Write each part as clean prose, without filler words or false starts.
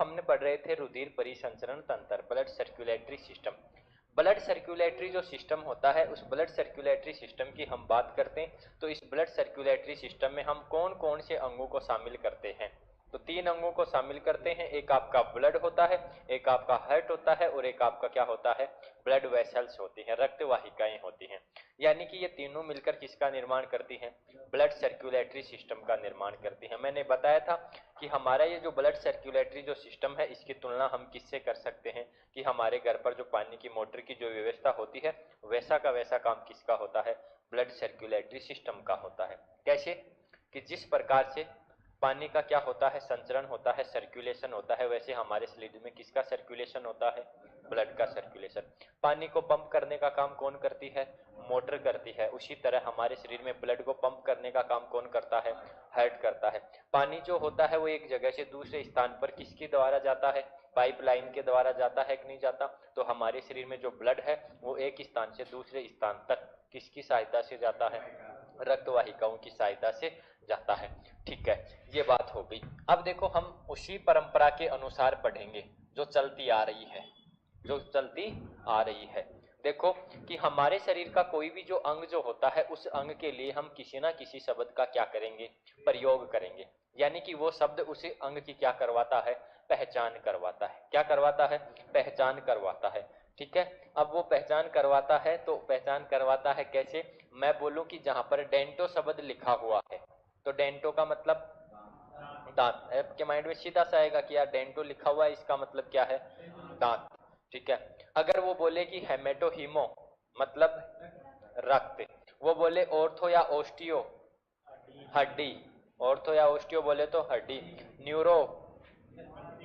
हमने पढ़ रहे थे रुधिर परिसंचरण तंत्र, blood circulatory system. Blood circulatory जो सिस्टम होता है, उस ब्लड सर्कुलेटरी सिस्टम की हम बात करते हैं तो इस ब्लड सर्कुलेटरी सिस्टम में हम कौन कौन से अंगों को शामिल करते हैं? तो 3 अंगों को शामिल करते हैं। एक आपका ब्लड होता है, एक आपका हार्ट होता है और एक आपका क्या होता है? ब्लड वेसल्स होती हैं, रक्त वाहिकाएं होती हैं। यानी कि ये तीनों मिलकर किसका निर्माण करती हैं? ब्लड सर्कुलेटरी सिस्टम का निर्माण करती हैं। मैंने बताया था कि हमारा ये जो ब्लड सर्कुलेटरी जो सिस्टम है, इसकी तुलना हम किससे कर सकते हैं कि हमारे घर पर जो पानी की मोटर की जो व्यवस्था होती है, वैसा का वैसा काम किसका होता है? ब्लड सर्कुलेटरी सिस्टम का होता है। कैसे? कि जिस प्रकार से पानी का क्या होता है? संचरण होता है, सर्कुलेशन होता है, वैसे हमारे शरीर में किसका सर्कुलेशन होता है? ब्लड का सर्कुलेशन। पानी को पंप करने का काम कौन करती है? मोटर करती है। उसी तरह हमारे शरीर में ब्लड को पंप करने का काम कौन करता है? हार्ट करता है। पानी जो होता है वो एक जगह से दूसरे स्थान पर किसके द्वारा जाता है? पाइपलाइन के द्वारा जाता है कि नहीं जाता? तो हमारे शरीर में जो ब्लड है वो एक स्थान से दूसरे स्थान तक किसकी सहायता से जाता है? रक्त वाहिकाओं की सहायता से जाता है। ठीक है, ये बात हो गई। अब देखो हम उसी परंपरा के अनुसार पढ़ेंगे जो चलती आ रही है, जो चलती आ रही है। देखो कि हमारे शरीर का कोई भी जो अंग जो होता है, उस अंग के लिए हम किसी ना किसी शब्द का क्या करेंगे? प्रयोग करेंगे। यानी कि वो शब्द उसी अंग की क्या करवाता है? पहचान करवाता है। क्या करवाता है? पहचान करवाता है। ठीक है, अब वो पहचान करवाता है तो पहचान करवाता है कैसे? मैं बोलूं कि जहां पर डेंटो शब्द लिखा हुआ है, तो डेंटो का मतलब दांत। आपके माइंड में सीधा सा आएगा कि यार डेंटो लिखा हुआ है, इसका मतलब क्या है? दांत। ठीक है, अगर वो बोले कि हेमेटो हीमो मतलब रक्त, वो बोले ऑर्थो या ओस्टियो हड्डी, ऑर्थो या ओस्टियो बोले तो हड्डी, न्यूरो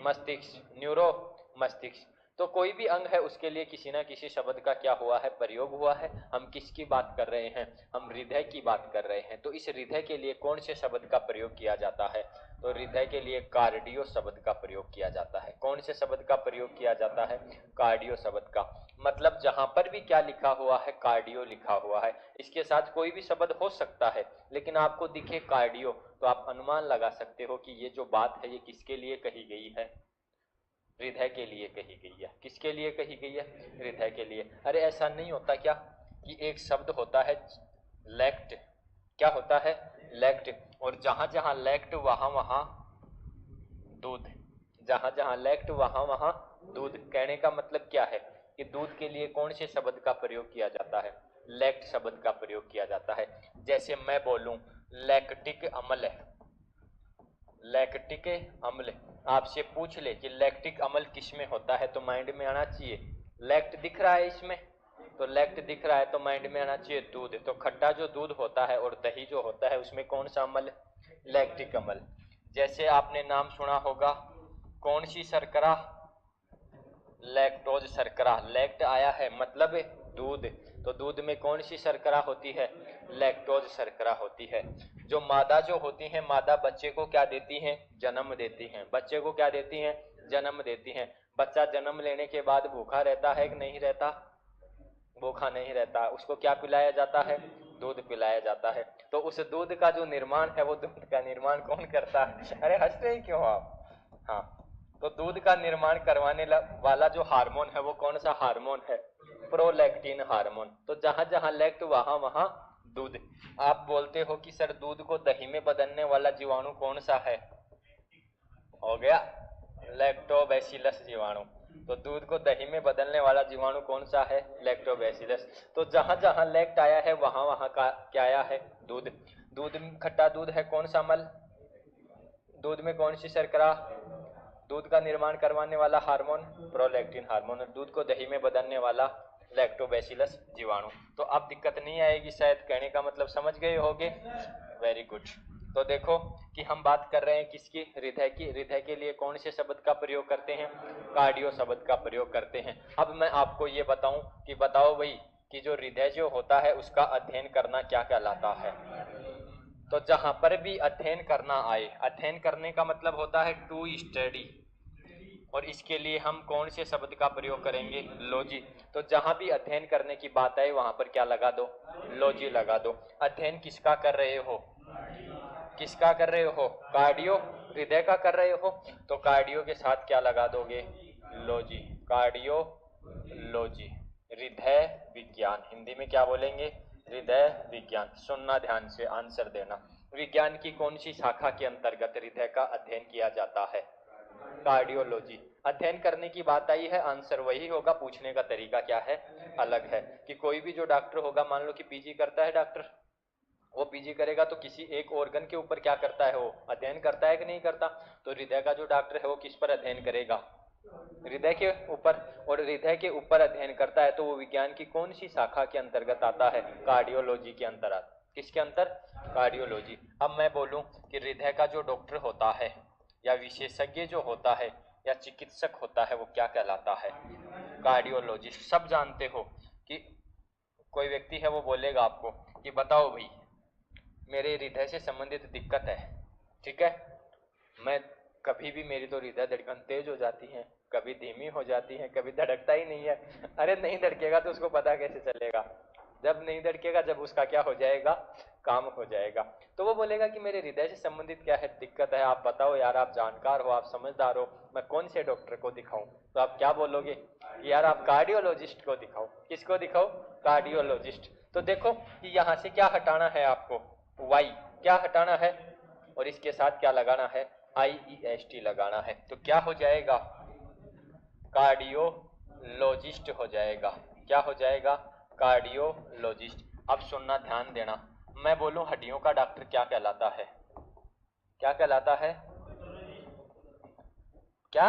मस्तिष्क, न्यूरो मस्तिष्क। तो कोई भी अंग है उसके लिए किसी ना किसी शब्द का क्या हुआ है? प्रयोग हुआ है। हम किसकी बात कर रहे हैं? हम हृदय की बात कर रहे हैं। तो इस हृदय के लिए कौन से शब्द का प्रयोग किया जाता है? तो हृदय के लिए कार्डियो शब्द का प्रयोग किया जाता है। कौन से शब्द का प्रयोग किया जाता है? कार्डियो शब्द का। मतलब जहां पर भी क्या लिखा हुआ है? कार्डियो लिखा हुआ है। इसके साथ कोई भी शब्द हो सकता है, लेकिन आपको दिखे कार्डियो तो आप अनुमान लगा सकते हो कि ये जो बात है ये किसके लिए कही गई है? हृदय के लिए कही गई है। किसके लिए कही गई है? हृदय के लिए। अरे ऐसा नहीं होता क्या कि एक शब्द होता है लेक्ट, क्या होता है? लेक्ट, और जहां जहां लेक्ट वहां वहां दूध, जहां जहां लेक्ट वहां वहां दूध। कहने का मतलब क्या है कि दूध के लिए कौन से शब्द का प्रयोग किया जाता है? लैक्ट शब्द का प्रयोग किया जाता है। जैसे मैं बोलूं लैक्टिक अम्ल, लैक्टिक अम्ल, आपसे पूछ ले कि लैक्टिक अम्ल किसमें होता है, तो माइंड में आना चाहिए लैक्ट दिख रहा है इसमें, तो लैक्ट दिख रहा है तो माइंड में आना चाहिए दूध। तो खट्टा जो दूध होता है और दही जो होता है उसमें कौन सा अम्ल? लैक्टिक अम्ल। जैसे आपने नाम सुना होगा कौन सी शर्करा? लैक्टोज शर्करा। लैक्ट आया है मतलब दूध, तो दूध में कौन सी शर्करा होती है? लैक्टोज शर्करा होती है। जो मादा जो होती है, मादा बच्चे को क्या देती हैं? जन्म देती हैं। बच्चे को क्या देती हैं? जन्म देती हैं। बच्चा जन्म लेने के बाद भूखा रहता है कि नहीं रहता? भूखा नहीं रहता। उसको क्या पिलाया जाता है? दूध पिलाया जाता है। तो उस दूध का जो निर्माण है वो दूध का निर्माण कौन करता है? अरे हंस रहे क्यों आप? हाँ, तो दूध का निर्माण करवाने वाला जो हार्मोन है वो कौन सा हार्मोन है? Prolactin hormone. तो जहां जहां लैक्ट वहां वहां दूध। आप बोलते हो कि सर दूध को दही में बदलने वाला जीवाणु कौन सा है? हो गया लैक्टोबैसिलस जीवाणु। तो दूध को दही में बदलने वाला जीवाणु कौन सा है? लैक्टोबैसिलस। तो जहां जहां लैक्ट आया है वहां वहां का क्या आया है? दूध। दूध में खट्टा दूध है कौन सा अम्ल? दूध में कौन सी शर्करा? दूध का निर्माण करवाने वाला हार्मोन प्रोलैक्टिन हार्मोन, और दूध को दही में बदलने वाला लैक्टोबैसिलस जीवाणु। तो अब दिक्कत नहीं आएगी शायद, कहने का मतलब समझ गए होगे। Very good. तो देखो कि हम बात कर रहे हैं किसकी? हृदय की। हृदय के लिए कौन से शब्द का प्रयोग करते हैं? कार्डियो शब्द का प्रयोग करते हैं। अब मैं आपको ये बताऊं कि बताओ भाई कि जो हृदय जो होता है उसका अध्ययन करना क्या कहलाता है? तो जहां पर भी अध्ययन करना आए, अध्ययन करने का मतलब होता है टू स्टडी, और इसके लिए हम कौन से शब्द का प्रयोग करेंगे? लॉजी। तो जहां भी अध्ययन करने की बात आए वहां पर क्या लगा दो? लॉजी लगा दो। अध्ययन किसका कर रहे हो? किसका कर रहे हो? कार्डियो हृदय का कर रहे हो तो कार्डियो के साथ क्या लगा दोगे, लॉजी, कार्डियोलॉजी, हृदय विज्ञान, हिंदी में क्या बोलेंगे, हृदय विज्ञान। सुनना ध्यान से, आंसर देना। विज्ञान की कौन सी शाखा के अंतर्गत हृदय का अध्ययन किया जाता है, कार्डियोलॉजी। अध्ययन करने की बात आई है, आंसर वही होगा, पूछने का तरीका क्या है, अलग है। कि कोई भी जो डॉक्टर होगा, मान लो कि पीजी करता है डॉक्टर, वो पीजी करेगा तो किसी एक ऑर्गन के ऊपर क्या करता है, वो अध्ययन करता है कि नहीं करता। तो हृदय का जो डॉक्टर है वो किस पर अध्ययन करेगा, हृदय के ऊपर। और हृदय के ऊपर अध्ययन करता है तो वो विज्ञान की कौन सी शाखा के अंतर्गत आता है, कार्डियोलॉजी के अंतर्गत। किसके अंतर, कार्डियोलॉजी। अब मैं बोलूं कि हृदय का जो डॉक्टर होता है या विशेषज्ञ जो होता है या चिकित्सक होता है वो क्या कहलाता है, कार्डियोलॉजिस्ट। सब जानते हो कि कोई व्यक्ति है वो बोलेगा आपको कि बताओ भाई मेरे हृदय से संबंधित दिक्कत है, ठीक है, मैं कभी भी, मेरी तो हृदय धड़कन तेज हो जाती है, कभी धीमी हो जाती है, कभी धड़कता ही नहीं है। अरे नहीं धड़केगा तो उसको पता कैसे चलेगा, जब नहीं धड़केगा जब उसका क्या हो जाएगा, काम हो जाएगा। तो वो बोलेगा कि मेरे हृदय से संबंधित क्या है, दिक्कत है, आप बताओ यार, आप जानकार हो, आप समझदार हो, मैं कौन से डॉक्टर को दिखाऊं। तो आप क्या बोलोगे कि यार आप कार्डियोलॉजिस्ट को दिखाओ। किसको दिखाओ, कार्डियोलॉजिस्ट। तो देखो कि यहाँ से क्या हटाना है आपको, वाई, क्या हटाना है, और इसके साथ क्या लगाना है, IEST लगाना है। तो क्या हो जाएगा, कार्डियोलॉजिस्ट हो जाएगा। क्या हो जाएगा, कार्डियोलॉजिस्ट। अब सुनना ध्यान देना, मैं बोलूं हड्डियों का डॉक्टर क्या कहलाता है, क्या कहलाता है, क्या,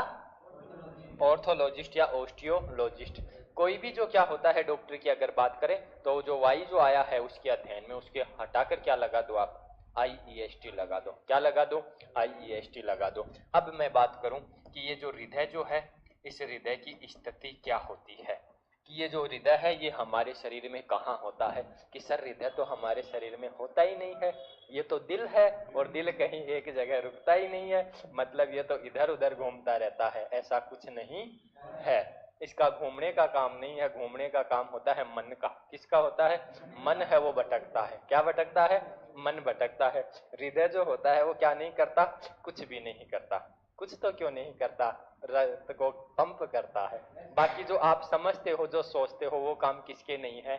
ऑर्थोलॉजिस्ट या ओस्टियोलॉजिस्ट। कोई भी जो क्या होता है डॉक्टर की अगर बात करें तो जो वाई जो आया है उसके अध्ययन में, उसके हटाकर क्या लगा दो आप, IEST लगा दो। क्या लगा दो, IEST लगा दो। अब मैं बात करूं कि ये जो हृदय जो है, इस हृदय की स्थिति क्या होती है, कि ये जो हृदय है ये हमारे शरीर में कहाँ होता है। कि सर हृदय तो हमारे शरीर में होता ही नहीं है, ये तो दिल है, और दिल कहीं एक जगह रुकता ही नहीं है, मतलब ये तो इधर उधर घूमता रहता है। ऐसा कुछ नहीं है, इसका घूमने का काम नहीं है, घूमने का काम होता है मन का। किसका होता है, मन है वो भटकता है। क्या भटकता है, मन भटकता है। हृदय जो होता है वो क्या नहीं करता, कुछ भी नहीं करता। कुछ तो क्यों नहीं करता, रक्त को पंप करता है। बाकी जो आप समझते हो, जो सोचते हो, वो काम किसके नहीं है,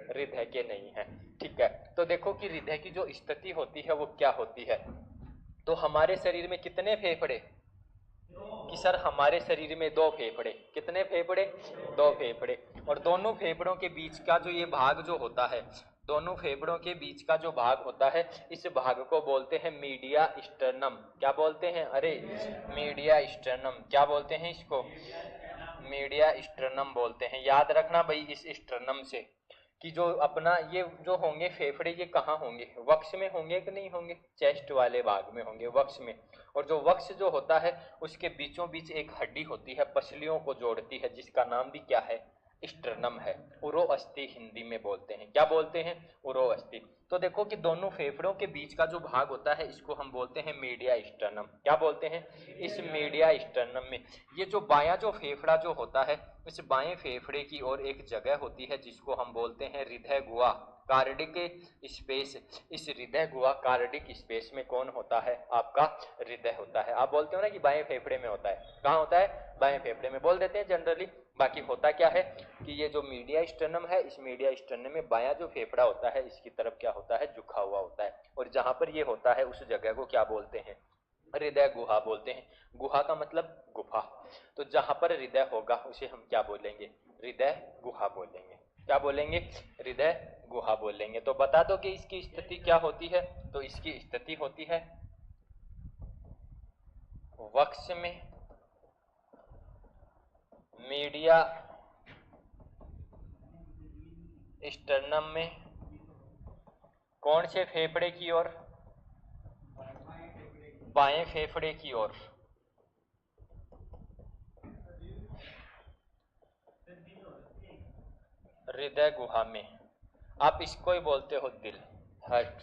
हृदय के नहीं है। ठीक है, तो देखो कि हृदय की जो स्थिति होती है वो क्या होती है। तो हमारे शरीर में कितने फेफड़े, कि सर हमारे शरीर में 2 फेफड़े, कितने फेफड़े, 2 फेफड़े। और दोनों फेफड़ों के बीच का जो ये भाग जो होता है, दोनों फेफड़ों के बीच का जो भाग होता है, इस भाग को बोलते हैं मीडिया स्टर्नम। क्या बोलते हैं, अरे मीडिया स्टर्नम, क्या बोलते हैं इसको, मीडिया स्टर्नम बोलते हैं। याद रखना भाई इस स्टर्नम से कि जो अपना ये जो होंगे फेफड़े, ये कहाँ होंगे, वक्ष में होंगे कि नहीं होंगे, चेस्ट वाले भाग में होंगे, वक्ष में। और जो वक्ष जो होता है उसके बीचों बीच एक हड्डी होती है, पसलियों को जोड़ती है, जिसका नाम भी क्या है, स्टर्नम है। उरो अस्थि हिंदी में बोलते हैं। क्या बोलते हैं, उरो अस्थि। तो देखो कि दोनों फेफड़ों के बीच का जो भाग होता है इसको हम बोलते हैं मीडिया स्टर्नम। क्या बोलते हैं, इस मीडिया स्टर्नम में ये जो बायां जो फेफड़ा जो होता है, इस बाएं फेफड़े की ओर एक जगह होती है जिसको हम बोलते हैं हृदय गुहा, कार्डिक स्पेस। इस हृदय गुहा कार्डिक स्पेस में कौन होता है, आपका हृदय होता है। आप बोलते हो ना कि बाएं फेफड़े में होता है, कहाँ होता है, बाएं फेफड़े में बोल देते हैं जनरली। बाकी होता क्या है कि ये जो मीडिया स्टर्नम है, इस मीडिया स्टर्नम में बायां जो फेफड़ा होता है इसकी तरफ क्या होता है, झुका हुआ होता है। और जहां पर ये होता है उस जगह को क्या बोलते हैं, हृदय गुहा बोलते हैं। गुहा का मतलब गुफा। तो जहां पर हृदय होगा उसे हम क्या बोलेंगे, हृदय गुहा बोलेंगे। क्या बोलेंगे, हृदय गुहा बोलेंगे। तो बता दो कि इसकी स्थिति क्या होती है। तो इसकी स्थिति होती है वक्ष में, मीडिया स्टर्नम में, कौन से फेफड़े की ओर, बाएं फेफड़े की ओर। हृदय गुहा में, आप इसको ही बोलते हो दिल, हार्ट।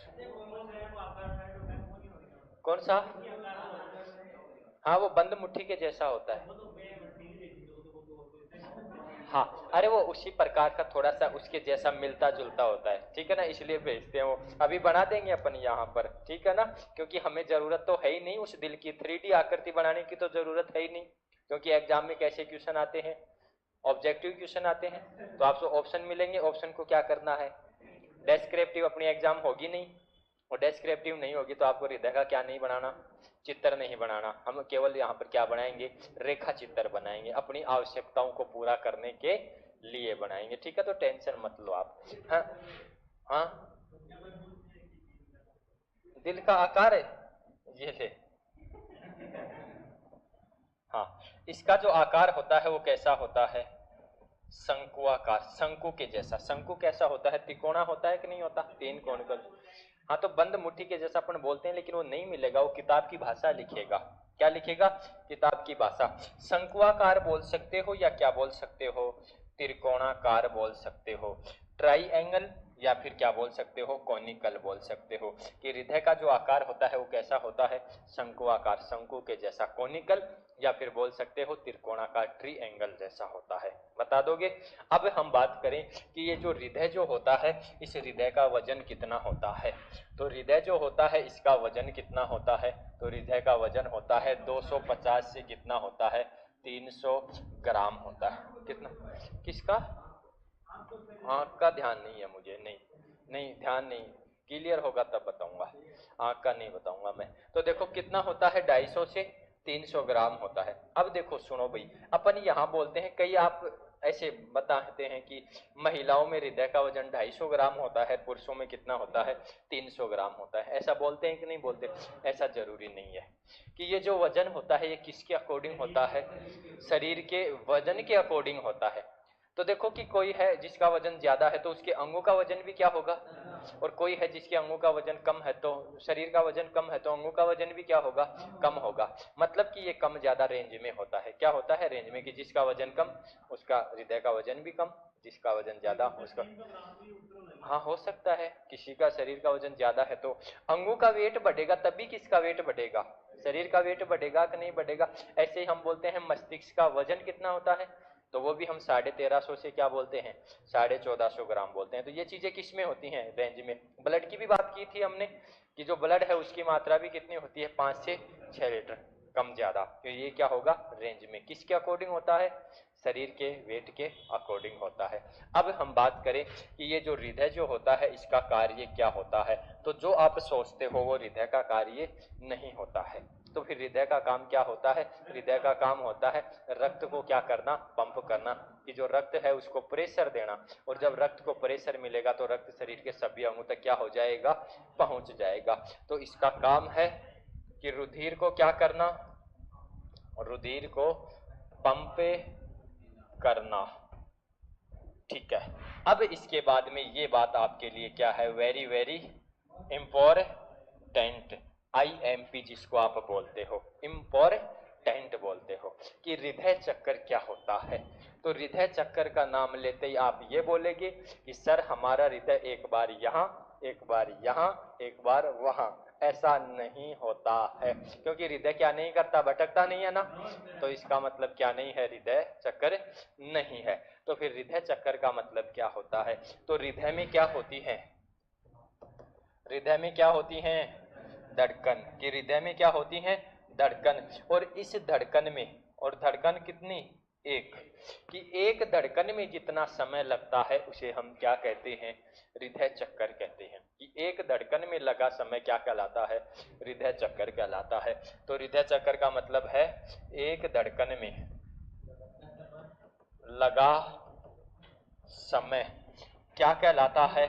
कौन सा, हाँ वो बंद मुट्ठी के जैसा होता है। हाँ, अरे वो उसी प्रकार का थोड़ा सा उसके जैसा मिलता जुलता होता है, ठीक है ना, इसलिए भेजते हैं वो। अभी बना देंगे अपन यहाँ पर, ठीक है ना, क्योंकि हमें जरूरत तो है ही नहीं उस दिल की, 3D आकृति बनाने की तो जरूरत है ही नहीं, क्योंकि एग्जाम में कैसे क्वेश्चन आते हैं, ऑब्जेक्टिव क्वेश्चन आते हैं, तो आपको ऑप्शन मिलेंगे, ऑप्शन को क्या करना है, डेस्क्रिप्टिव अपनी एग्जाम होगी नहीं, और डेस्क्रिप्टिव नहीं होगी तो आपको हृदय का क्या नहीं बनाना, चित्र नहीं बनाना, हम केवल यहाँ पर क्या बनाएंगे, रेखा चित्र बनाएंगे, अपनी आवश्यकताओं को पूरा करने के लिए बनाएंगे, ठीक है, तो टेंशन मत लो आप। हाँ हाँ, दिल का आकार है, ये ले, हाँ, इसका जो आकार होता है वो कैसा होता है, शंकुआकार, शंकु के जैसा। शंकु कैसा होता है, त्रिकोणा होता है कि नहीं होता, तीन कोण का। हाँ, तो बंद मुट्ठी के जैसा अपन बोलते हैं, लेकिन वो नहीं मिलेगा, वो किताब की भाषा लिखेगा, क्या लिखेगा, किताब की भाषा। शंकुआकार बोल सकते हो या क्या बोल सकते हो, त्रिकोणाकार बोल सकते हो, ट्राइएंगल, या फिर क्या बोल सकते हो, कॉनिकल बोल सकते हो। कि हृदय का जो आकार होता है वो कैसा होता है, शंकु आकार, शंकु के जैसा, कॉनिकल, या फिर बोल सकते हो त्रिकोणाकार, ट्रायंगल जैसा होता है, बता दोगे। अब हम बात करें कि ये जो हृदय जो होता है, इस हृदय का वजन कितना होता है, तो हृदय जो होता है इसका वजन कितना होता है, तो हृदय का वजन होता है 250 से कितना होता है, 300 ग्राम होता है। कितना, किसका, आँख का ध्यान नहीं है मुझे, नहीं नहीं ध्यान नहीं, क्लियर होगा तब बताऊंगा, आँख का नहीं बताऊंगा मैं। तो देखो कितना होता है, 250 से 300 ग्राम होता है। अब देखो सुनो भाई, अपन यहाँ बोलते हैं, कई आप ऐसे बताते हैं कि महिलाओं में हृदय का वजन 250 ग्राम होता है, पुरुषों में कितना होता है, 300 ग्राम होता है, ऐसा बोलते हैं कि नहीं बोलते, ऐसा जरूरी नहीं है। कि ये जो वजन होता है ये किसके अकॉर्डिंग होता है, शरीर के वजन के अकॉर्डिंग होता है। तो देखो कि कोई है जिसका वजन ज्यादा है तो उसके अंगों का वजन भी क्या होगा, और कोई है जिसके अंगों का वजन कम है, तो शरीर का वजन कम है तो अंगों का वजन भी क्या होगा, कम होगा। मतलब कि ये कम ज्यादा रेंज में होता है, क्या होता है, रेंज में, कि जिसका वजन कम उसका हृदय का वजन भी कम, जिसका वजन ज्यादा उसका, हाँ हो सकता है, किसी का शरीर का वजन ज्यादा है तो अंगों का वेट बढ़ेगा, तभी किसका वेट बढ़ेगा, शरीर का वेट बढ़ेगा कि नहीं बढ़ेगा। ऐसे ही हम बोलते हैं मस्तिष्क का वजन कितना होता है, तो वो भी हम 1350 से क्या बोलते हैं, 1450 ग्राम बोलते हैं। तो ये चीजें किस में होती हैं, रेंज में। ब्लड की भी बात की थी हमने कि जो ब्लड है उसकी मात्रा भी कितनी होती है, 5 से 6 लीटर, कम ज्यादा, तो ये क्या होगा, रेंज में, किसके अकॉर्डिंग होता है, शरीर के वेट के अकॉर्डिंग होता है। अब हम बात करें कि ये जो हृदय जो होता है इसका कार्य क्या होता है, तो जो आप सोचते हो वो हृदय का कार्य नहीं होता है। तो फिर हृदय का काम क्या होता है, हृदय का काम होता है रक्त को क्या करना, पंप करना, कि जो रक्त है उसको प्रेशर देना, और जब रक्त को प्रेशर मिलेगा तो रक्त शरीर के सभी अंगों तक क्या हो जाएगा, पहुंच जाएगा। तो इसका काम है कि रुधिर को क्या करना, रुधिर को पंप करना, ठीक है। अब इसके बाद में ये बात आपके लिए क्या है, वेरी वेरी इंपॉर्टेंट, IMP जिसको आप बोलते हो, इम्पोर्टेंट बोलते हो, कि हृदय चक्कर क्या होता है। तो हृदय चक्कर का नाम लेते ही आप ये बोलेंगे कि सर हमारा हृदय एक बार यहाँ, एक बार यहाँ, एक बार वहां, ऐसा नहीं होता है, क्योंकि हृदय क्या नहीं करता, भटकता नहीं है ना, तो इसका मतलब क्या नहीं है, हृदय चक्कर नहीं है। तो फिर हृदय चक्कर का मतलब क्या होता है, तो हृदय में क्या होती है, हृदय में क्या होती हैं, धड़कन, कि हृदय में क्या होती हैं, धड़कन, और इस धड़कन में, और धड़कन कितनी, एक, कि एक धड़कन में जितना समय लगता है उसे हम क्या कहते हैं, हृदय चक्कर कहते हैं। कि एक धड़कन में लगा समय क्या कहलाता है, हृदय चक्कर कहलाता है। तो हृदय चक्कर का मतलब है एक धड़कन में लगा समय क्या कहलाता है,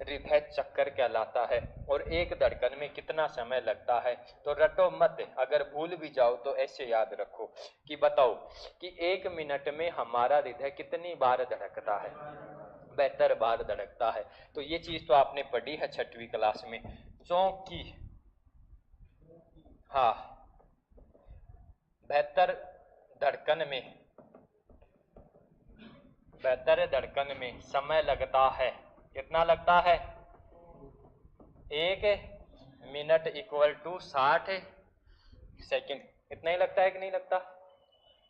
हृदय चक्कर कहलाता है। और एक धड़कन में कितना समय लगता है, तो रटो मत, अगर भूल भी जाओ तो ऐसे याद रखो कि बताओ कि 1 मिनट में हमारा हृदय कितनी बार धड़कता है, 72 बार धड़कता है। तो ये चीज तो आपने पढ़ी है 6वीं क्लास में, चौकी, हाँ, 72 धड़कन में, 72 धड़कन में समय लगता है, कितना लगता है, 1 मिनट इक्वल टू 60 सेकंड, इतना ही लगता है कि नहीं लगता,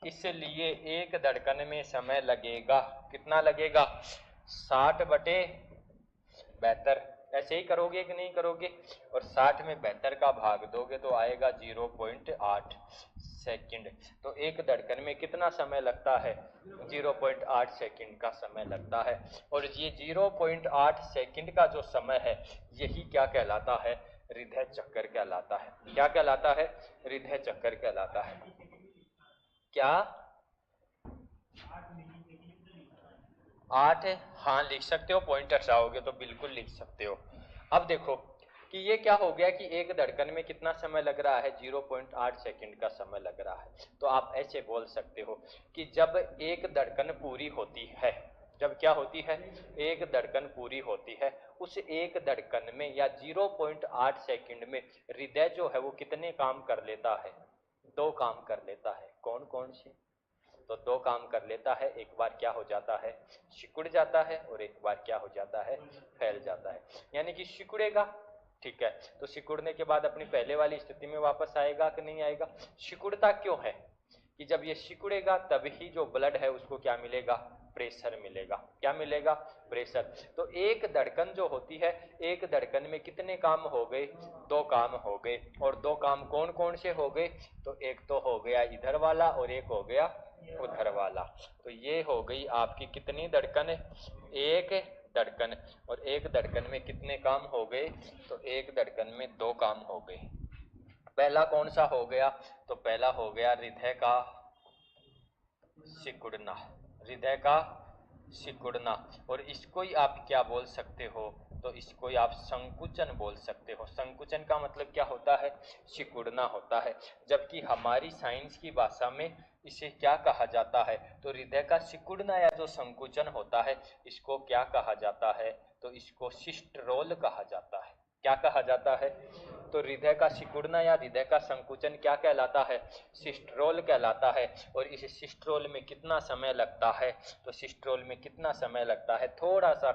इसलिए एक धड़कन में समय लगेगा, कितना लगेगा? 60/72। ऐसे ही करोगे कि नहीं करोगे? और 60 में 72 का भाग दोगे तो आएगा 0.8 सेकंड। तो एक धड़कन में कितना समय लगता है? 0.8 सेकंड का समय लगता है। और ये 0.8 सेकंड का जो समय है यही क्या कहलाता है? हृदय चक्कर कहलाता है। क्या कहलाता है? हृदय चक्कर कहलाता है। क्या 8? हाँ लिख सकते हो, पॉइंट हटाओगे तो बिल्कुल लिख सकते हो। अब देखो कि ये क्या हो गया कि एक धड़कन में कितना समय लग रहा है? 0.8 सेकंड का समय लग रहा है। तो आप ऐसे बोल सकते हो कि जब एक धड़कन पूरी होती है, जब क्या होती है? एक धड़कन पूरी होती है, उस एक धड़कन में या 0.8 सेकंड में हृदय जो है वो कितने काम कर लेता है? 2 काम कर लेता है। कौन कौन से? तो 2 काम कर लेता है। एक बार क्या हो जाता है? सिकुड़ जाता है, और एक बार क्या हो जाता है? फैल जाता है। यानी कि सिकुड़ेगा, ठीक है, तो सिकुड़ने के बाद अपनी पहले वाली स्थिति में वापस आएगा कि नहीं आएगा? सिकुड़ता क्यों है? कि जब ये सिकुड़ेगा तभी जो ब्लड है उसको क्या मिलेगा? प्रेशर मिलेगा। क्या मिलेगा? प्रेशर। तो एक धड़कन जो होती है, एक धड़कन में कितने काम हो गए? 2 काम हो गए। और 2 काम कौन कौन से हो गए? तो एक तो हो गया इधर वाला और एक हो गया उधर वाला। तो ये हो गई आपकी कितनी धड़कन? एक धड़कन। और एक धड़कन में कितने काम हो गए? तो एक धड़कन में 2 काम हो गए। पहला कौन सा हो गया? तो पहला हो गया हृदय का सिकुड़ना। हृदय का सिकुड़ना। और इसको ही आप क्या बोल सकते हो? तो इसको ही आप संकुचन बोल सकते हो। संकुचन का मतलब क्या होता है? सिकुड़ना होता है। जबकि हमारी साइंस की भाषा में इसे क्या कहा जाता है? तो हृदय का सिकुड़ना या जो संकुचन होता है इसको क्या कहा जाता है? तो इसको सिस्टरोल कहा जाता है। क्या कहा जाता है? तो हृदय का सिकुड़ना या हृदय का संकुचन क्या कहलाता है? सिस्टरोल कहलाता है। और इस सिस्टरोल में कितना समय लगता है? तो सिस्टरोल में कितना समय लगता है? थोड़ा सा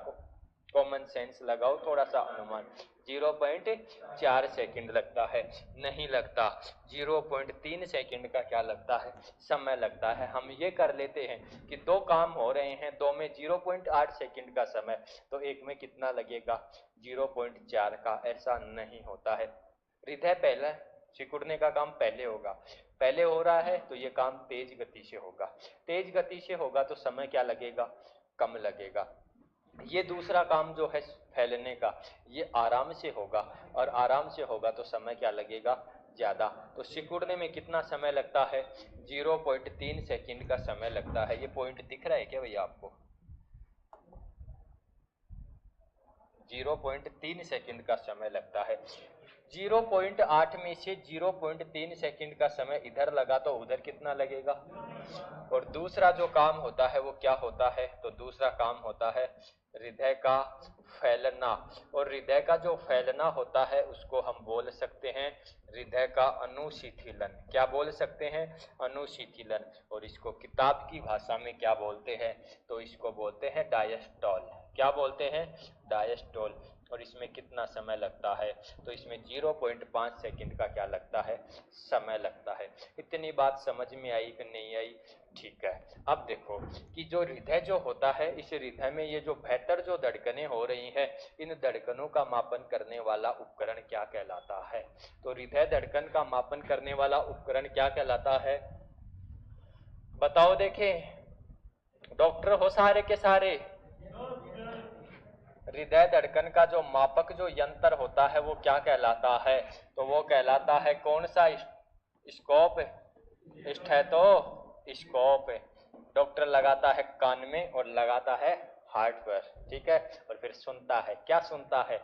कॉमन सेंस लगाओ, थोड़ा सा अनुमान। 0.4 सेकंड लगता है। नहीं लगता। 0.3 सेकंड का क्या लगता है? समय लगता है। हम ये कर लेते हैं कि 2 काम हो रहे हैं, 2 में 0.8 सेकंड का समय, तो एक में कितना लगेगा? 0.4 का। ऐसा नहीं होता है। हृदय पहले सिकुड़ने का काम पहले होगा। पहले हो रहा है तो ये काम तेज गति से होगा। तेज गति से होगा तो समय क्या लगेगा? कम लगेगा। ये दूसरा काम जो है फैलने का, ये आराम से होगा। और आराम से होगा तो समय क्या लगेगा? ज्यादा। तो सिकुड़ने में कितना समय लगता है? 0.3 सेकंड का समय लगता है। ये पॉइंट दिख रहा है क्या भैया आपको? 0.3 सेकंड का समय लगता है। 0.8 में से 0.3 सेकंड का समय इधर लगा तो उधर कितना लगेगा? और दूसरा जो काम होता है वो क्या होता है? तो दूसरा काम होता है हृदय का फैलना। और हृदय का जो फैलना होता है उसको हम बोल सकते हैं हृदय का अनुशीतलन। क्या बोल सकते हैं? अनुशीतलन। और इसको किताब की भाषा में क्या बोलते हैं? तो इसको बोलते हैं डायस्टॉल। क्या बोलते हैं? डायस्टॉल। और इसमें कितना समय लगता है? तो इसमें 0.5 सेकंड का क्या लगता है? समय लगता है। इतनी बात समझ में आई कि नहीं आई? ठीक है। अब देखो कि जो हृदय जो होता है, इस हृदय में ये जो बेहतर जो धड़कनें हो रही हैं, इन धड़कनों का मापन करने वाला उपकरण क्या कहलाता है? तो हृदय धड़कन का मापन करने वाला उपकरण क्या कहलाता है? बताओ देखें, डॉक्टर हो सारे के सारे। हृदय धड़कन का जो मापक जो यंत्र होता है वो क्या कहलाता है? तो वो कहलाता है कौन सा? स्कोप। स्टेथोस्कोप। डॉक्टर लगाता है कान में और लगाता है हार्ट पर, ठीक है, और फिर सुनता है। क्या सुनता है?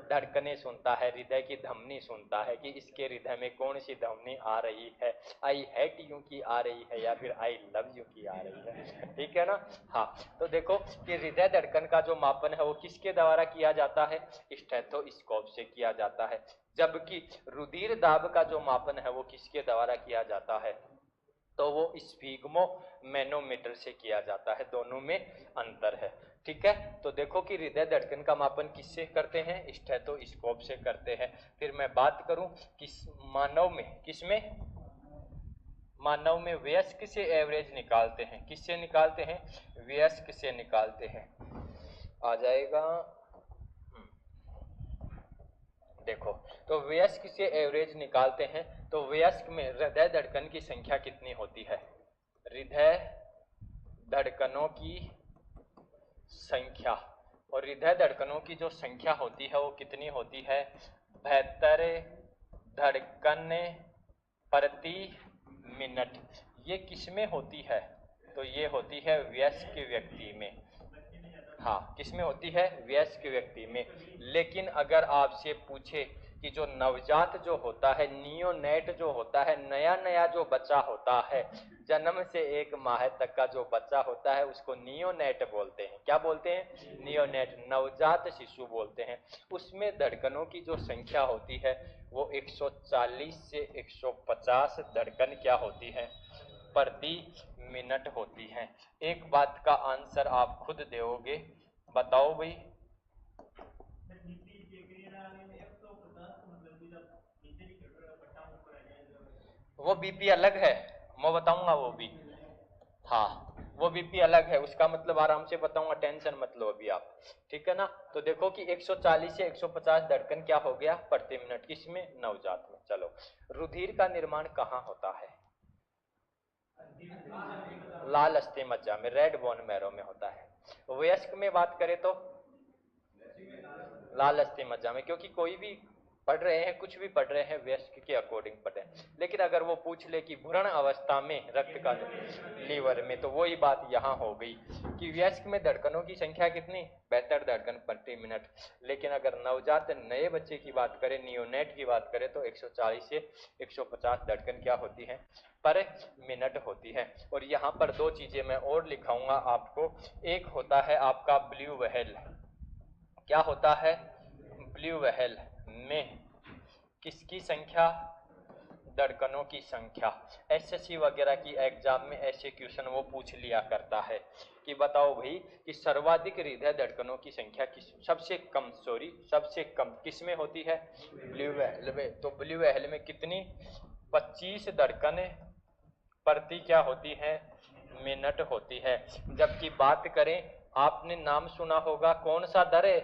धड़कने सुनता है, हृदय की धमनी सुनता है कि इसके हृदय में कौन सी धमनी आ रही है, आई हेट यू की आ रही है या फिर आई लव यू की आ रही है, ठीक है ना? हाँ, तो देखो कि हृदय धड़कन का जो मापन है वो किसके द्वारा किया जाता है? स्टेथोस्कोप से किया जाता है। जबकि रुधिर दाब का जो मापन है वो किसके द्वारा किया जाता है? तो वो स्फिग्मो मैनोमीटर से किया जाता है। दोनों में अंतर है, ठीक है। तो देखो कि हृदय धड़कन का मापन किससे करते हैं? स्टेथोस्कोप से करते हैं। फिर मैं बात करूं किस मानव में, किसमें? मानव में वयस्क से एवरेज निकालते हैं, किससे निकालते हैं? वयस्क से निकालते हैं। आ जाएगा, देखो, तो वयस्क से एवरेज निकालते हैं, तो वयस्क में हृदय धड़कन की संख्या कितनी होती है? हृदय धड़कनों की संख्या, और हृदय धड़कनों की जो संख्या होती है वो कितनी होती है? 72 धड़कन प्रति मिनट। ये किसमें होती है? तो ये होती है वयस्क व्यक्ति में। हाँ, किसमें होती है? वयस्क व्यक्ति में। लेकिन अगर आपसे पूछे कि जो नवजात जो होता है, नियोनेट जो होता है, नया नया जो बच्चा होता है, जन्म से 1 माह तक का जो बच्चा होता है, उसको नियोनेट बोलते हैं। क्या बोलते हैं? नियोनेट, नवजात शिशु बोलते हैं। उसमें धड़कनों की जो संख्या होती है वो 140 से 150 धड़कन क्या होती है? प्रति मिनट होती है। एक बात का आंसर आप खुद दोगे, बताओ भाई। वो बीपी अलग है, मैं बताऊंगा वो भी। हाँ, वो बीपी अलग है, उसका मतलब आराम से बताऊंगा, टेंशन मत लो अभी आप, ठीक है ना। तो देखो कि 140 से 150 धड़कन क्या हो गया? प्रति मिनट। किसमें? नवजात में। चलो, रुधिर का निर्माण कहाँ होता है? लाल अस्थि मज्जा में, रेड बोन मैरो में होता है। वयस्क में बात करें तो लाल अस्थि मज्जा में, क्योंकि कोई भी पढ़ रहे हैं, कुछ भी पढ़ रहे हैं, वयस्क के अकॉर्डिंग पढ़ रहे हैं। लेकिन अगर वो पूछ ले कि भ्रूण अवस्था में रक्त का, लीवर में, तो वही बात यहाँ हो गई कि वयस्क में धड़कनों की संख्या कितनी? 72 धड़कन प्रति मिनट। लेकिन अगर नवजात नए बच्चे की बात करें, नियोनेट की बात करें, तो 140 से 150 धड़कन क्या होती है? पर मिनट होती है। और यहाँ पर 2 चीजें मैं और लिखाऊंगा आपको। एक होता है आपका ब्लू व्हेल। क्या होता है? ब्लू व्हेल में किसकी संख्या? धड़कनों की संख्या। एसएससी वगैरह की एग्जाम में ऐसे क्वेश्चन वो पूछ लिया करता है कि बताओ भाई कि सर्वाधिक हृदय धड़कनों की संख्या सबसे कम किस में होती है? ब्लू व्हेल में। तो ब्लू व्हेल में कितनी? 25 धड़कन प्रति क्या होती है? मिनट होती है। जबकि बात करें, आपने नाम सुना होगा, कौन सा दर है?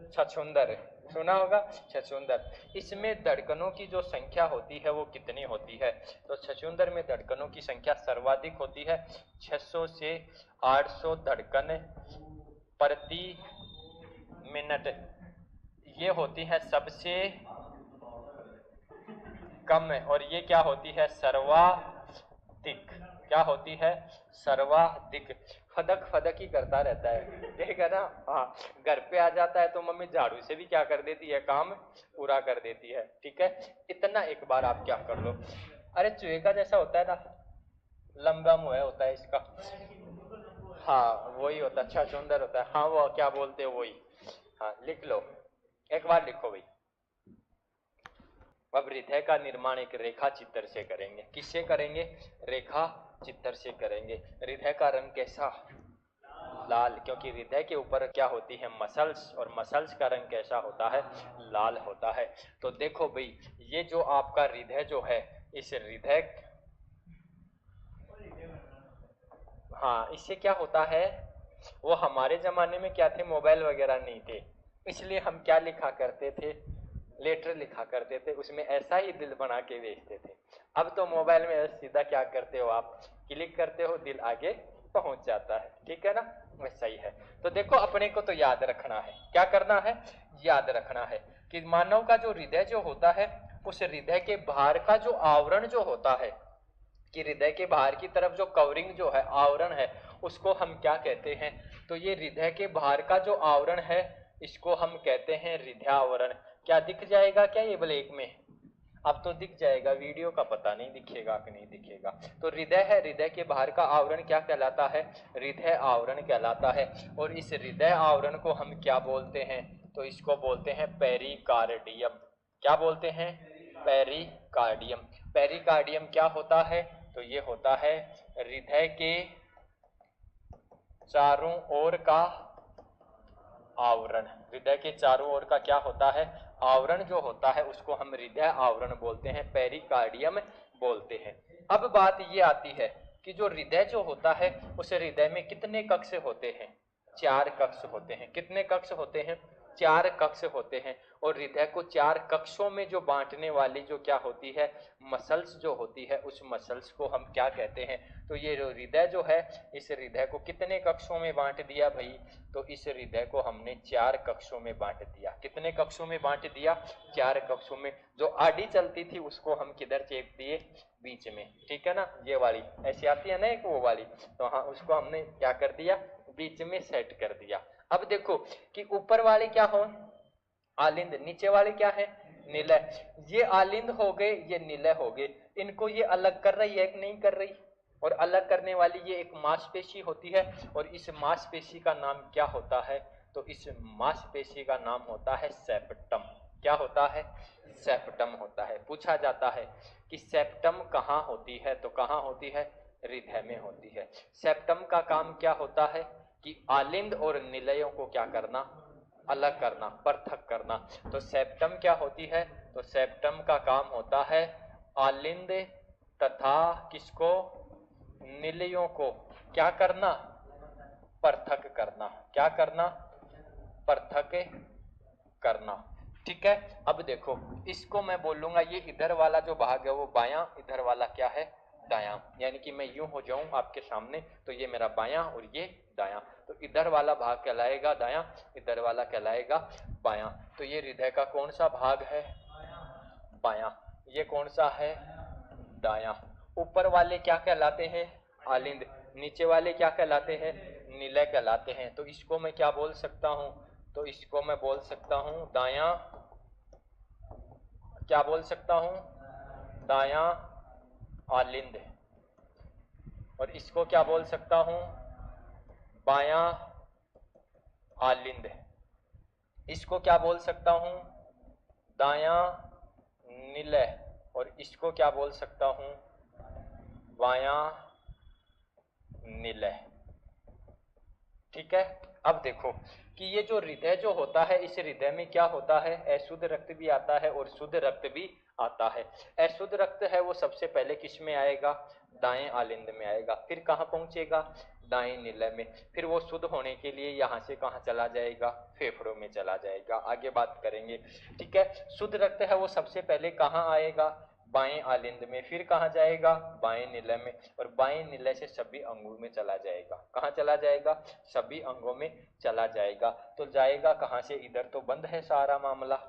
छछूंदर, सुना होगा, छछूंदर। इसमें धड़कनों की जो संख्या होती है वो कितनी होती है? तो छछूंदर में धड़कनों की संख्या सर्वाधिक होती है 600 से 800 धड़कन प्रति मिनट। ये होती है सबसे कम, और ये क्या होती है? सर्वाधिक। क्या होती है? सर्वाधिक। फदक फदक ही करता रहता है, देखा ना। हाँ, घर पे आ जाता है तो मम्मी झाड़ू से भी क्या कर देती है? काम पूरा कर देती है, ठीक है। इतना एक बार आप क्या कर लो। अरे चूहे का जैसा होता है ना, लंबा मुंह होता है इसका। हाँ, वही होता है, छछूंदर होता है। हाँ, वो क्या बोलते हो वही। हाँ, लिख लो, एक बार लिखो भाई। अब हृदय का निर्माण एक रेखा चित्र से करेंगे। किससे करेंगे? रेखा चित्र से करेंगे। हृदय का रंग कैसा? लाल, क्योंकि हृदय के ऊपर क्या होती है? मसल्स, और मसल्स का रंग कैसा होता है? लाल होता है। तो देखो भाई, ये जो आपका हृदय जो है, इस हृदय, हाँ, इससे क्या होता है? वो हमारे जमाने में क्या थे? मोबाइल वगैरह नहीं थे, इसलिए हम क्या लिखा करते थे? लेटर लिखा करते थे, उसमें ऐसा ही दिल बना के भेजते थे। अब तो मोबाइल में सीधा क्या करते हो आप? क्लिक करते हो, दिल आगे पहुंच जाता है, ठीक है ना। वैसा ही है। तो देखो, अपने को तो याद रखना है, क्या करना है? याद रखना है कि मानव का जो हृदय जो होता है, उस हृदय के बाहर का जो आवरण जो होता है, कि हृदय के बाहर की तरफ जो कवरिंग जो है, आवरण है, उसको हम क्या कहते हैं? तो ये हृदय के बाहर का जो आवरण है, इसको हम कहते हैं हृदयावरण। क्या दिख जाएगा क्या ये ब्लैक में? अब तो दिख जाएगा, वीडियो का पता नहीं दिखेगा कि नहीं दिखेगा। तो हृदय है, हृदय के बाहर का आवरण क्या कहलाता है? हृदय आवरण कहलाता है। और इस हृदय आवरण को हम क्या बोलते हैं? तो इसको बोलते हैं पेरिकार्डियम। क्या बोलते हैं? पेरिकार्डियम। पेरिकार्डियम क्या होता है? तो ये होता है हृदय के चारों ओर का आवरण। हृदय के चारों ओर का क्या होता है? आवरण जो होता है, उसको हम हृदय आवरण बोलते हैं, पेरिकार्डियम बोलते हैं। अब बात ये आती है कि जो हृदय जो होता है उस हृदय में कितने कक्ष होते हैं? 4 कक्ष होते हैं। कितने कक्ष होते हैं? 4 कक्ष होते हैं। और हृदय को 4 कक्षों में जो बांटने वाली जो क्या होती है, मसल्स जो होती है, उस मसल्स को हम क्या कहते हैं? तो ये जो हृदय जो है, इस हृदय को कितने कक्षों में बांट दिया भाई? तो इस हृदय को हमने 4 कक्षों में बांट दिया। कितने कक्षों में बांट दिया? 4 कक्षों में। जो आड़ी चलती थी उसको हम किधर चेप दिए? बीच में, ठीक है ना? ये वाली ऐसी आती है ना एक वो वाली, तो हाँ उसको हमने क्या कर दिया? बीच में सेट कर दिया। अब देखो कि ऊपर वाले क्या हो? आलिंद। नीचे वाले क्या है? निलय। ये आलिंद हो गए, ये निलय हो गए। इनको ये अलग कर रही है कि नहीं कर रही? और अलग करने वाली ये एक मांसपेशी होती है, और इस मांसपेशी का नाम क्या होता है? तो इस मांसपेशी का नाम होता है सेप्टम। क्या होता है? सेप्टम होता है। पूछा जाता है कि सेप्टम कहाँ होती है? तो कहाँ होती है? हृदय में होती है। सेप्टम का काम क्या होता है? कि आलिंद और निलयों को क्या करना? अलग करना, पृथक करना। तो सेप्टम क्या होती है? तो सेप्टम का काम होता है आलिंद तथा किसको? निलयों को क्या करना? पृथक करना। क्या करना? पृथक करना। ठीक है। अब देखो इसको मैं बोलूंगा, ये इधर वाला जो भाग है वो बायां, इधर वाला क्या है? दायां। यानी कि मैं यूं हो जाऊं आपके सामने, तो ये मेरा बायां और ये दायां। तो इधर वाला भाग कहलाएगा दायां, इधर वाला कहलाएगा बायां। तो ये हृदय का कौन सा भाग है? बायां। ये कौन सा है? दायां। ऊपर वाले क्या कहलाते हैं? आलिंद। नीचे वाले क्या कहलाते हैं? निलय कहलाते हैं। तो इसको मैं क्या बोल सकता हूं? तो इसको मैं बोल सकता हूं दायां, क्या बोल सकता हूं? दायां आलिंद। और इसको क्या बोल सकता हूं? बायां आलिंद। इसको क्या बोल सकता हूं? दायां निलय। और इसको क्या बोल सकता हूं? बायां निलय। ठीक है। अब देखो कि ये जो हृदय जो होता है, इस हृदय में क्या होता है? अशुद्ध रक्त भी आता है और शुद्ध रक्त भी आता है। अशुद्ध रक्त है वो सबसे पहले किस में आएगा? दाएं आलिंद में आएगा। फिर कहाँ पहुंचेगा? दाएं निलय में। फिर वो शुद्ध होने के लिए यहाँ से कहाँ चला जाएगा? फेफड़ों में चला जाएगा। आगे बात करेंगे। ठीक है। शुद्ध रक्त है वो सबसे पहले कहाँ आएगा? बाएं आलिंद में। फिर कहाँ जाएगा? बाएं निलय में। और बाएं निलय से सभी अंगों में चला जाएगा। कहाँ चला जाएगा? सभी अंगों में चला जाएगा। तो जाएगा कहाँ से? इधर तो बंद है सारा मामला,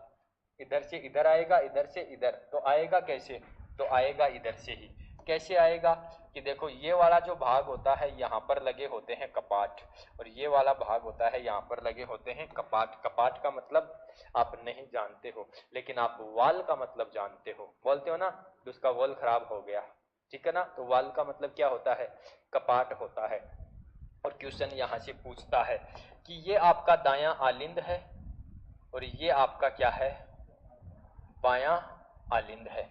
इधर से इधर आएगा, इधर से इधर। तो आएगा कैसे? तो आएगा इधर से ही। कैसे आएगा? कि देखो ये वाला जो भाग होता है यहाँ पर लगे होते हैं कपाट, और ये वाला भाग होता है यहाँ पर लगे होते हैं कपाट। कपाट का मतलब आप नहीं जानते हो, लेकिन आप वाल का मतलब जानते हो। बोलते हो ना उसका वाल खराब हो गया, ठीक है ना? तो वाल का मतलब क्या होता है? कपाट होता है। और क्वेश्चन यहाँ से पूछता है कि ये आपका दायां आलिंद है और ये आपका क्या है? बायां आलिंद है।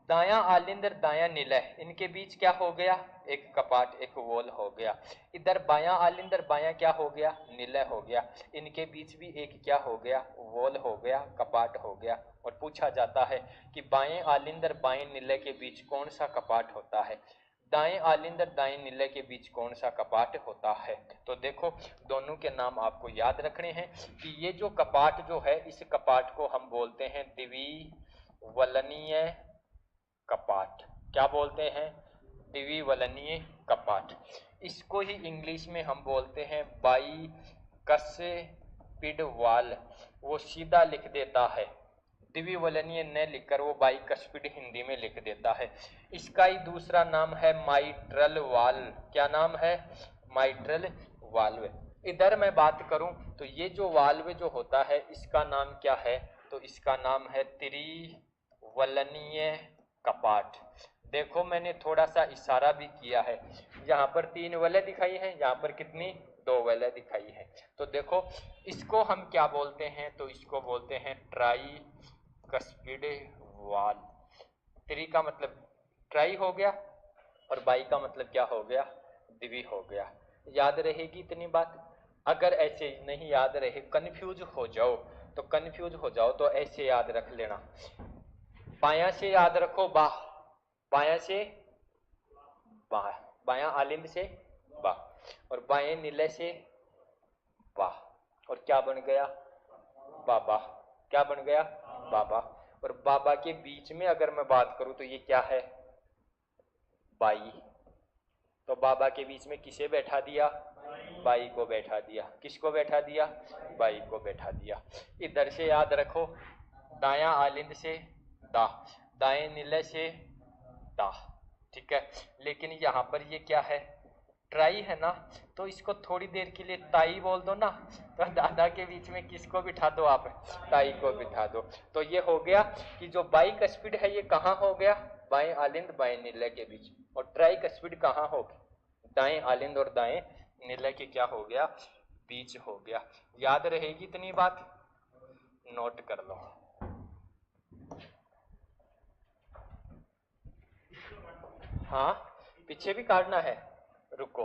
दायां आलिंद और दायां निलय, इनके बीच क्या हो गया? एक कपाट, एक वॉल हो गया। इधर बायां आलिंद और बायां क्या हो गया? निलय हो गया। इनके बीच भी एक क्या हो गया? वॉल हो गया, कपाट हो गया। और पूछा जाता है कि बाएं आलिंद और बाएं निलय के बीच कौन सा कपाट होता है? दाएं आलिंद और दाएं निलय के बीच कौन सा कपाट होता है? तो देखो दोनों के नाम आपको याद रखने हैं कि ये जो कपाट जो है, इस कपाट को हम बोलते हैं द्विवलनीय कपाट। क्या बोलते हैं? द्विवलनीय कपाट। इसको ही इंग्लिश में हम बोलते हैं बाइकस्पिड वॉल। वो सीधा लिख देता है, द्विवलनीय न लिखकर वो बाइकस्पिड हिंदी में लिख देता है। इसका ही दूसरा नाम है माइट्रल वाल्व। क्या नाम है? Mitral valve. इधर मैं बात करूं तो ये जो वाल्व जो होता है इसका नाम क्या है? तो इसका नाम है त्रिवलनीय कपाट। देखो मैंने थोड़ा सा इशारा भी किया है, यहाँ पर 3 वलय दिखाई है, यहाँ पर कितनी? 2 वलय दिखाई है। तो देखो इसको हम क्या बोलते हैं? तो इसको बोलते हैं ट्राई कस्पिड वाल। त्रि का मतलब ट्राई हो गया और बाई का मतलब क्या हो गया? द्वि हो गया। याद रहेगी इतनी बात? अगर ऐसे नहीं याद रहे, कंफ्यूज हो जाओ तो कंफ्यूज हो जाओ तो ऐसे याद रख लेना। बायां से याद रखो बा, बायां से बा, बायां आलिंद से बा, और बाएं निलय से बा, और क्या बन गया बाबा। क्या बन गया बाबा। और बाबा के बीच में अगर मैं बात करूं तो ये क्या है बाई। तो बाबा के बीच में किसे बैठा दिया बाई को बैठा दिया। किसको बैठा दिया बाई को बैठा दिया। इधर से याद रखो दायां आलिंद से दा, दाएं निलय से दा, ठीक है। लेकिन यहां पर ये क्या है ट्राई है ना, तो इसको थोड़ी देर के लिए ताई बोल दो ना, तो दादा के बीच में किसको बिठा दो आप ताई को बिठा दो। तो ये हो गया कि जो बाई का स्पीड है ये कहाँ हो गया बाएं आलिंद बाएं निलय के बीच, और ट्राई का स्पीड कहाँ होगी दाएं आलिंद और दाएं निलय के क्या हो गया बीच हो गया। याद रहेगी इतनी बात, नोट कर लो। हाँ पीछे भी काटना है, रुको।